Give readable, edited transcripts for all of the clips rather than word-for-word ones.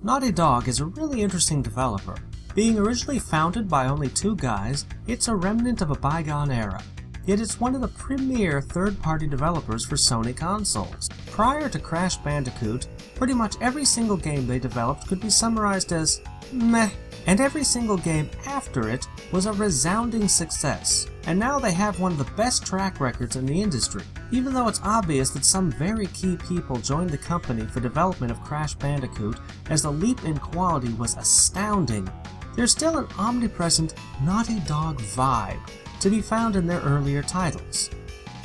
Naughty Dog is a really interesting developer. Being originally founded by only two guys, it's a remnant of a bygone era. Yet it's one of the premier third-party developers for Sony consoles. Prior to Crash Bandicoot, pretty much every single game they developed could be summarized as meh, and every single game after it was a resounding success. And now they have one of the best track records in the industry. Even though it's obvious that some very key people joined the company for development of Crash Bandicoot, as the leap in quality was astounding, there's still an omnipresent Naughty Dog vibe to be found in their earlier titles.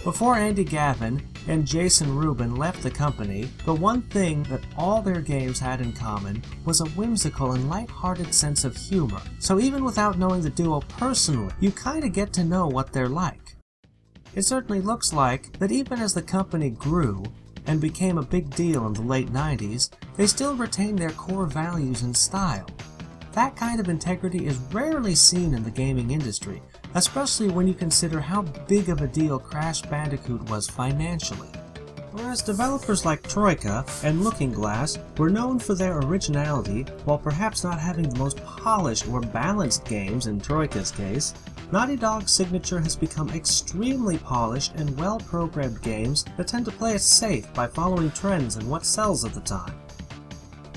Before Andy Gavin and Jason Rubin left the company, the one thing that all their games had in common was a whimsical and light-hearted sense of humor. So even without knowing the duo personally, you kinda get to know what they're like. It certainly looks like that even as the company grew and became a big deal in the late 90s, they still retained their core values and style. That kind of integrity is rarely seen in the gaming industry, especially when you consider how big of a deal Crash Bandicoot was financially. Whereas developers like Troika and Looking Glass were known for their originality, while perhaps not having the most polished or balanced games in Troika's case, Naughty Dog's signature has become extremely polished and well-programmed games that tend to play it safe by following trends and what sells at the time.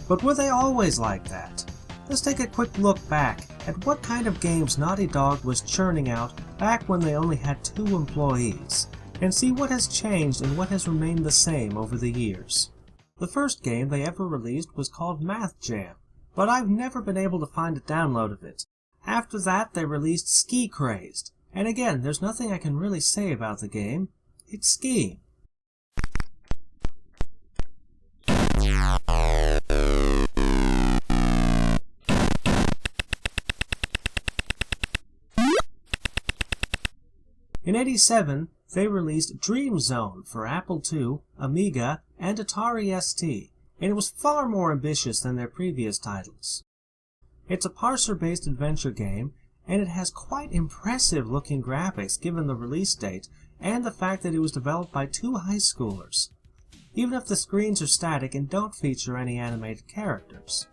But were they always like that? Let's take a quick look back at what kind of games Naughty Dog was churning out back when they only had 2 employees, and see what has changed and what has remained the same over the years. The first game they ever released was called Math Jam, but I've never been able to find a download of it. After that they released Ski Crazed, and again there's nothing I can really say about the game. It's skiing. In '87, they released Dream Zone for Apple II, Amiga, and Atari ST, and it was far more ambitious than their previous titles. It's a parser-based adventure game, and it has quite impressive-looking graphics given the release date and the fact that it was developed by 2 high schoolers, even if the screens are static and don't feature any animated characters.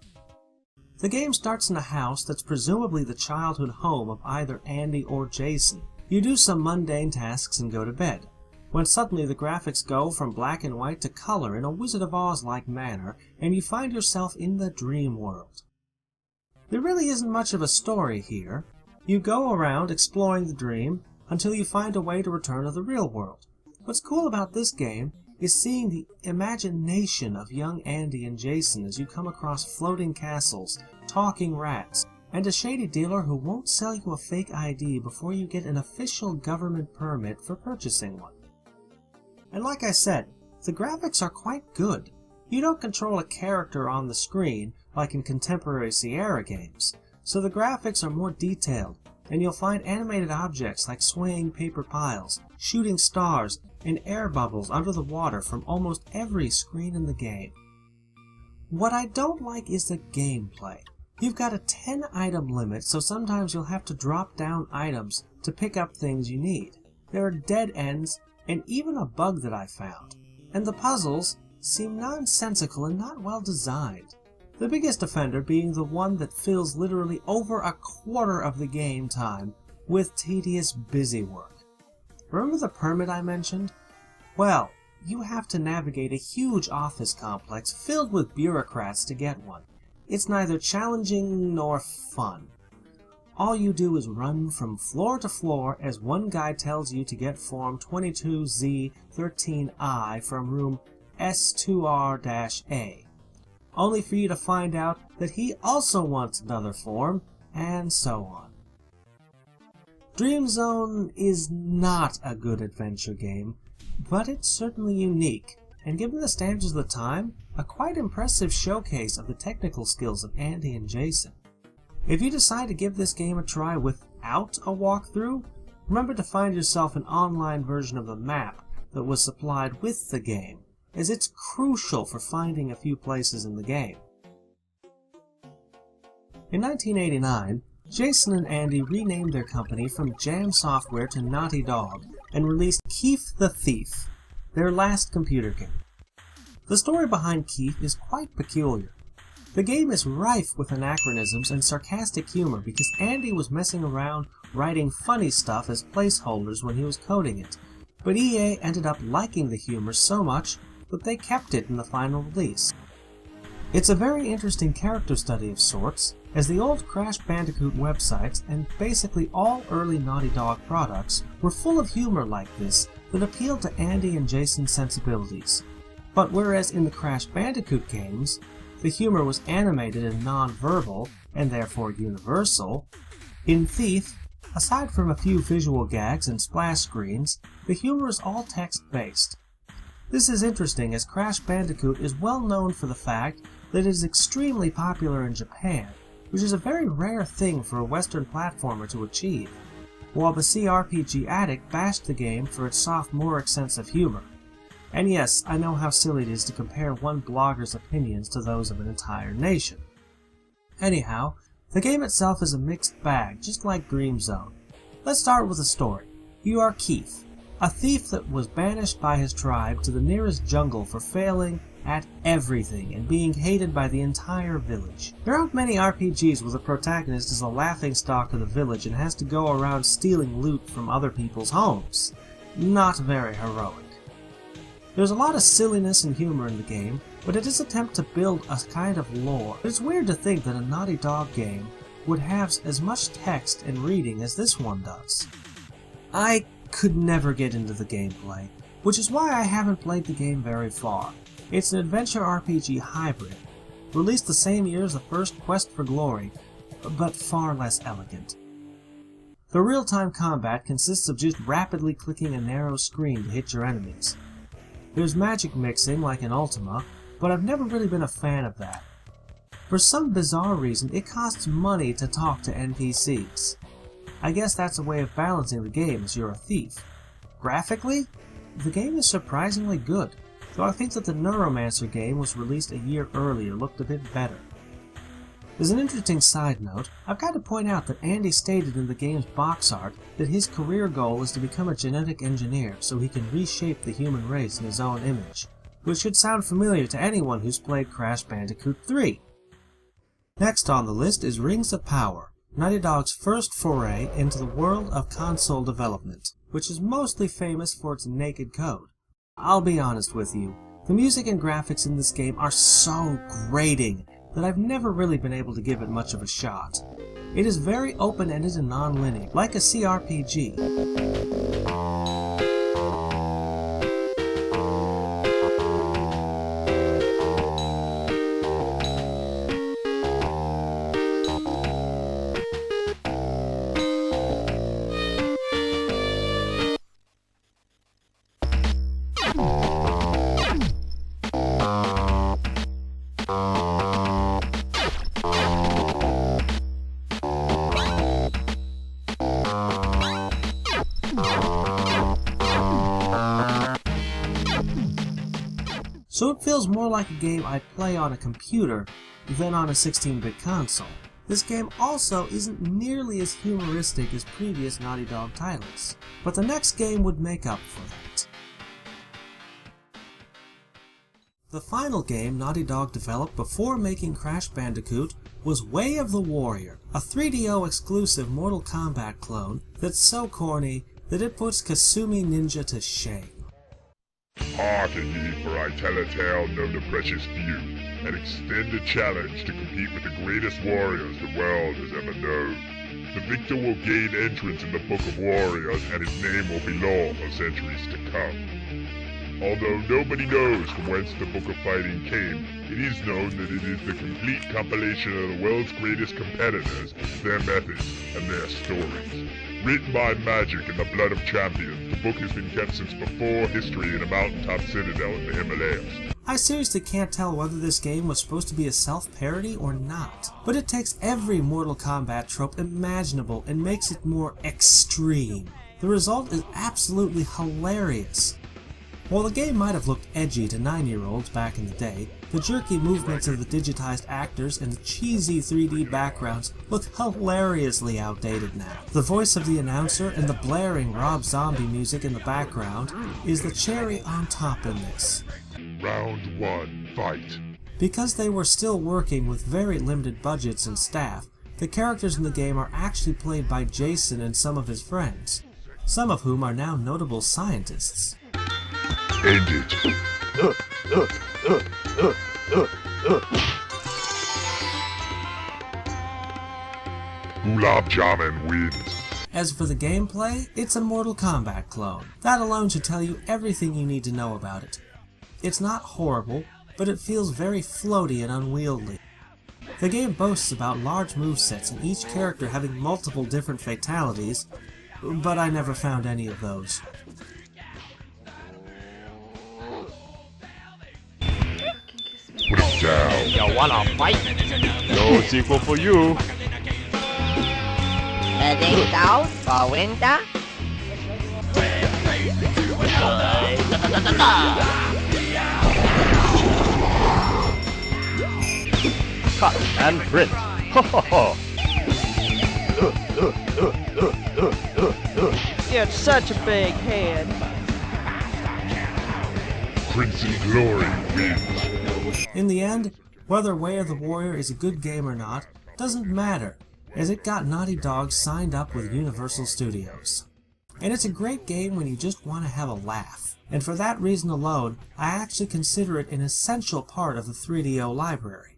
The game starts in a house that's presumably the childhood home of either Andy or Jason. You do some mundane tasks and go to bed, when suddenly the graphics go from black and white to color in a Wizard of Oz-like manner, and you find yourself in the dream world. There really isn't much of a story here. You go around exploring the dream until you find a way to return to the real world. What's cool about this game is seeing the imagination of young Andy and Jason as you come across floating castles, talking rats, and a shady dealer who won't sell you a fake ID before you get an official government permit for purchasing one. And like I said, the graphics are quite good. You don't control a character on the screen like in contemporary Sierra games, so the graphics are more detailed, and you'll find animated objects like swaying paper piles, shooting stars, and air bubbles under the water from almost every screen in the game. What I don't like is the gameplay. You've got a 10-item limit, so sometimes you'll have to drop down items to pick up things you need. There are dead ends, and even a bug that I found. And the puzzles seem nonsensical and not well designed. The biggest offender being the one that fills literally over a quarter of the game time with tedious busy work. Remember the permit I mentioned? Well, you have to navigate a huge office complex filled with bureaucrats to get one. It's neither challenging nor fun. All you do is run from floor to floor as one guy tells you to get form 22Z13I from room S2R-A, only for you to find out that he also wants another form, and so on. Dream Zone is not a good adventure game, but it's certainly unique, and given the standards of the time, a quite impressive showcase of the technical skills of Andy and Jason. If you decide to give this game a try without a walkthrough, remember to find yourself an online version of the map that was supplied with the game, as it's crucial for finding a few places in the game. In 1989, Jason and Andy renamed their company from Jam Software to Naughty Dog and released Keith the Thief, their last computer game. The story behind Keith is quite peculiar. The game is rife with anachronisms and sarcastic humor because Andy was messing around writing funny stuff as placeholders when he was coding it, but EA ended up liking the humor so much that they kept it in the final release. It's a very interesting character study of sorts, as the old Crash Bandicoot websites and basically all early Naughty Dog products were full of humor like this that appealed to Andy and Jason's sensibilities. But whereas in the Crash Bandicoot games, the humor was animated and non-verbal, and therefore universal, in Thief, aside from a few visual gags and splash screens, the humor is all text-based. This is interesting as Crash Bandicoot is well known for the fact that it is extremely popular in Japan, which is a very rare thing for a Western platformer to achieve, while the CRPG Addict bashed the game for its sophomoric sense of humor. And yes, I know how silly it is to compare one blogger's opinions to those of an entire nation. Anyhow, the game itself is a mixed bag, just like Dream Zone. Let's start with the story. You are Keith, a thief that was banished by his tribe to the nearest jungle for failing at everything and being hated by the entire village. There aren't many RPGs where the protagonist is a laughingstock of the village and has to go around stealing loot from other people's homes. Not very heroic. There's a lot of silliness and humor in the game, but it is an attempt to build a kind of lore. It's weird to think that a Naughty Dog game would have as much text and reading as this one does. I could never get into the gameplay, which is why I haven't played the game very far. It's an adventure RPG hybrid, released the same year as the first Quest for Glory, but far less elegant. The real-time combat consists of just rapidly clicking a narrow screen to hit your enemies. There's magic mixing like in Ultima, but I've never really been a fan of that. For some bizarre reason, it costs money to talk to NPCs. I guess that's a way of balancing the game as you're a thief. Graphically, the game is surprisingly good, though I think that the Neuromancer game was released a year earlier looked a bit better. As an interesting side note, I've got to point out that Andy stated in the game's box art that his career goal is to become a genetic engineer so he can reshape the human race in his own image, which should sound familiar to anyone who's played Crash Bandicoot 3. Next on the list is Rings of Power, Naughty Dog's first foray into the world of console development, which is mostly famous for its naked code. I'll be honest with you, the music and graphics in this game are so grating that I've never really been able to give it much of a shot. It is very open-ended and non-linear, like a CRPG. So it feels more like a game I'd play on a computer than on a 16-bit console. This game also isn't nearly as humoristic as previous Naughty Dog titles, but the next game would make up for that. The final game Naughty Dog developed before making Crash Bandicoot was Way of the Warrior, a 3DO exclusive Mortal Kombat clone that's so corny that it puts Kasumi Ninja to shame. Hearken ye, for I tell a tale known to precious few, and extend a challenge to compete with the greatest warriors the world has ever known. The victor will gain entrance in the Book of Warriors, and his name will be law for centuries to come. Although nobody knows from whence the Book of Fighting came, it is known that it is the complete compilation of the world's greatest competitors, their methods, and their stories. Written by magic and the blood of champions, the book has been kept since before history in a mountaintop citadel in the Himalayas. I seriously can't tell whether this game was supposed to be a self-parody or not, but it takes every Mortal Kombat trope imaginable and makes it more extreme. The result is absolutely hilarious. While the game might have looked edgy to 9-year-olds back in the day, the jerky movements of the digitized actors and the cheesy 3D backgrounds look hilariously outdated now. The voice of the announcer and the blaring Rob Zombie music in the background is the cherry on top in this. Round 1, fight. Because they were still working with very limited budgets and staff, the characters in the game are actually played by Jason and some of his friends, some of whom are now notable scientists. End it. Gulab Jamun wins. As for the gameplay, it's a Mortal Kombat clone. That alone should tell you everything you need to know about it. It's not horrible, but it feels very floaty and unwieldy. The game boasts about large movesets and each character having multiple different fatalities, but I never found any of those. Put it down. You wanna fight? No sequel for you. Heading down for winter? Cut and print. Ho ho ho. You have such a big head. Crimson Glory wins. In the end, whether Way of the Warrior is a good game or not doesn't matter, as it got Naughty Dog signed up with Universal Studios. And it's a great game when you just want to have a laugh, and for that reason alone, I actually consider it an essential part of the 3DO library.